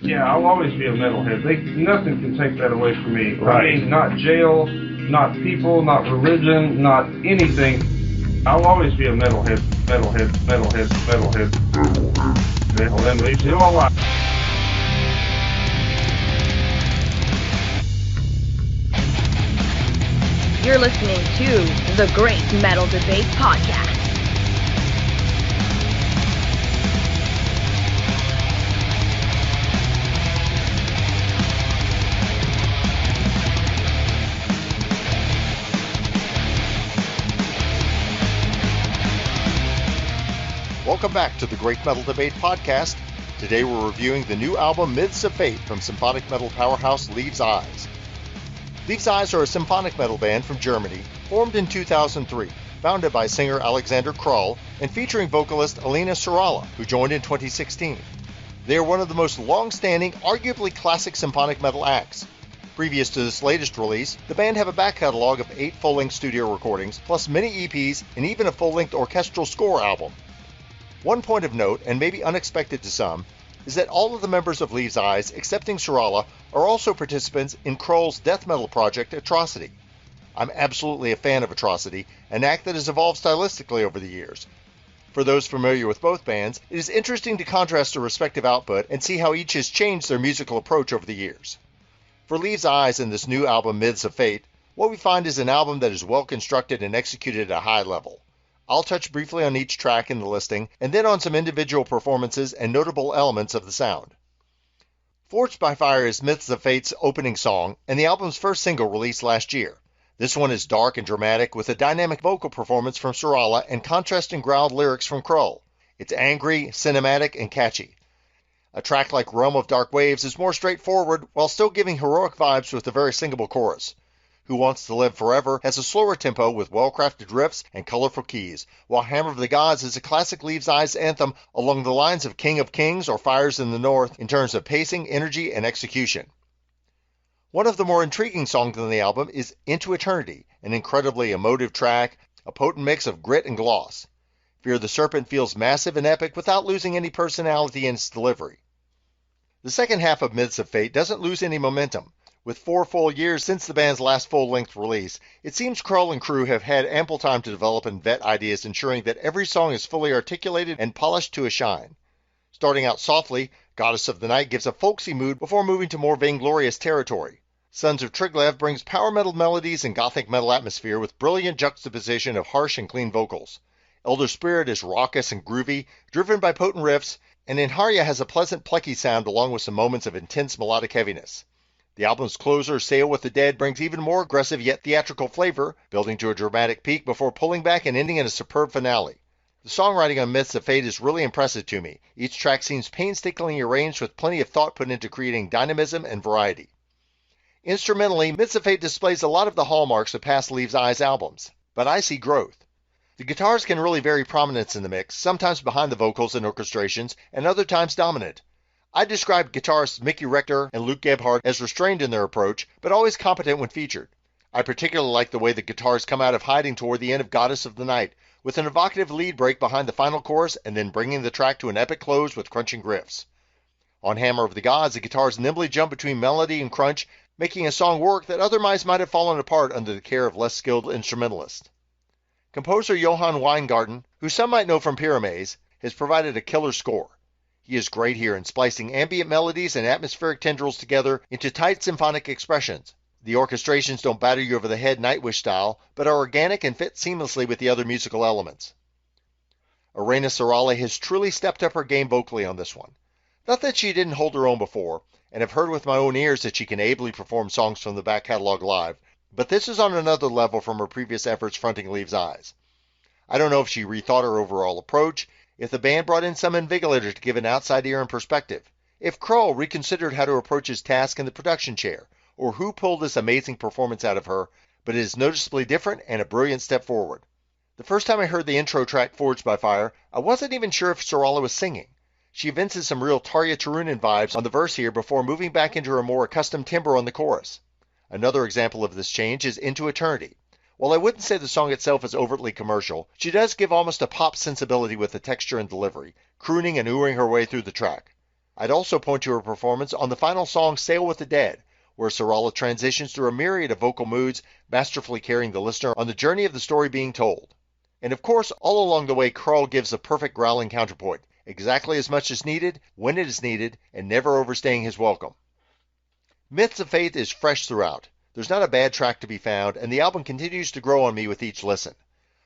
Yeah, I'll always be a metalhead. Nothing can take that away from me. Right. I mean, not jail, not people, not religion, not anything. I'll always be a metalhead, metalhead, metalhead, metalhead, metalhead, leaves you all alive. You're listening to the Great Metal Debate Podcast. Welcome back to the Great Metal Debate Podcast. Today we're reviewing the new album Myths of Fate from symphonic metal powerhouse Leaves' Eyes. Leaves' Eyes are a symphonic metal band from Germany, formed in 2003, founded by singer Alexander Krull and featuring vocalist Elina Siirala, who joined in 2016. They are one of the most long-standing, arguably classic symphonic metal acts. Previous to this latest release, the band have a back catalog of 8 full-length studio recordings, plus many EPs and even a full-length orchestral score album. One point of note, and maybe unexpected to some, is that all of the members of Leaves' Eyes, excepting Siirala, are also participants in Krull's death metal project Atrocity. I'm absolutely a fan of Atrocity, an act that has evolved stylistically over the years. For those familiar with both bands, it is interesting to contrast their respective output and see how each has changed their musical approach over the years. For Leaves' Eyes in this new album Myths of Fate, what we find is an album that is well constructed and executed at a high level. I'll touch briefly on each track in the listing, and then on some individual performances and notable elements of the sound. Forged by Fire is Myths of Fate's opening song, and the album's first single released last year. This one is dark and dramatic, with a dynamic vocal performance from Siirala and contrasting growled lyrics from Krull. It's angry, cinematic, and catchy. A track like Realm of Dark Waves is more straightforward, while still giving heroic vibes with a very singable chorus. Who Wants to Live Forever has a slower tempo with well-crafted riffs and colorful keys, while Hammer of the Gods is a classic Leaves' Eyes anthem along the lines of King of Kings or Fires in the North in terms of pacing, energy, and execution. One of the more intriguing songs on the album is Into Eternity, an incredibly emotive track, a potent mix of grit and gloss. Fear the Serpent feels massive and epic without losing any personality in its delivery. The second half of Myths of Fate doesn't lose any momentum. With 4 full years since the band's last full-length release, it seems Krull and crew have had ample time to develop and vet ideas, ensuring that every song is fully articulated and polished to a shine. Starting out softly, Goddess of the Night gives a folksy mood before moving to more vainglorious territory. Sons of Triglav brings power metal melodies and gothic metal atmosphere with brilliant juxtaposition of harsh and clean vocals. Elder Spirit is raucous and groovy, driven by potent riffs, and Inharya has a pleasant plucky sound along with some moments of intense melodic heaviness. The album's closer, Sail with the Dead, brings even more aggressive yet theatrical flavor, building to a dramatic peak before pulling back and ending in a superb finale. The songwriting on Myths of Fate is really impressive to me. Each track seems painstakingly arranged with plenty of thought put into creating dynamism and variety. Instrumentally, Myths of Fate displays a lot of the hallmarks of past Leaves' Eyes albums, but I see growth. The guitars can really vary prominence in the mix, sometimes behind the vocals and orchestrations, and other times dominant. I describe guitarists Mickey Rector and Luke Gebhardt as restrained in their approach, but always competent when featured. I particularly like the way the guitars come out of hiding toward the end of Goddess of the Night, with an evocative lead break behind the final chorus and then bringing the track to an epic close with crunching riffs. On Hammer of the Gods, the guitars nimbly jump between melody and crunch, making a song work that otherwise might have fallen apart under the care of less skilled instrumentalists. Composer Johann Weingarten, who some might know from Pyrames, has provided a killer score. He is great here in splicing ambient melodies and atmospheric tendrils together into tight symphonic expressions. The orchestrations don't batter you over the head Nightwish style, but are organic and fit seamlessly with the other musical elements. Elina Siirala has truly stepped up her game vocally on this one. Not that she didn't hold her own before, and have heard with my own ears that she can ably perform songs from the back catalog live, but this is on another level from her previous efforts fronting Leaves' Eyes. I don't know if she rethought her overall approach, if the band brought in some invigilator to give an outside ear and perspective, if Krull reconsidered how to approach his task in the production chair, or who pulled this amazing performance out of her, but it is noticeably different and a brilliant step forward. The first time I heard the intro track Forged by Fire, I wasn't even sure if Siirala was singing. She evinces some real Tarja Turunen vibes on the verse here before moving back into her more accustomed timbre on the chorus. Another example of this change is Into Eternity. While I wouldn't say the song itself is overtly commercial, she does give almost a pop sensibility with the texture and delivery, crooning and oohing her way through the track. I'd also point to her performance on the final song, Sail with the Dead, where Siirala transitions through a myriad of vocal moods, masterfully carrying the listener on the journey of the story being told. And of course, all along the way, Krull gives a perfect growling counterpoint, exactly as much as needed, when it is needed, and never overstaying his welcome. Myths of Faith is fresh throughout. There's not a bad track to be found, and the album continues to grow on me with each listen.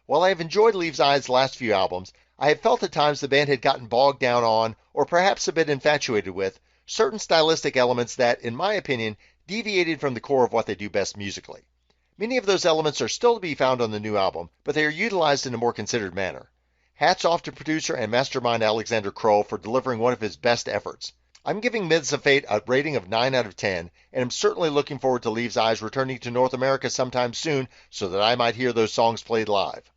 While I have enjoyed Leaves' Eyes' last few albums, I have felt at times the band had gotten bogged down on, or perhaps a bit infatuated with, certain stylistic elements that, in my opinion, deviated from the core of what they do best musically. Many of those elements are still to be found on the new album, but they are utilized in a more considered manner. Hats off to producer and mastermind Alexander Krull for delivering one of his best efforts. I'm giving Myths of Fate a rating of 9 out of 10, and I'm certainly looking forward to Leaves' Eyes returning to North America sometime soon so that I might hear those songs played live.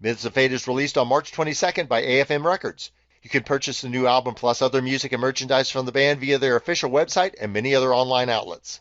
Myths of Fate is released on March 22nd by AFM Records. You can purchase the new album plus other music and merchandise from the band via their official website and many other online outlets.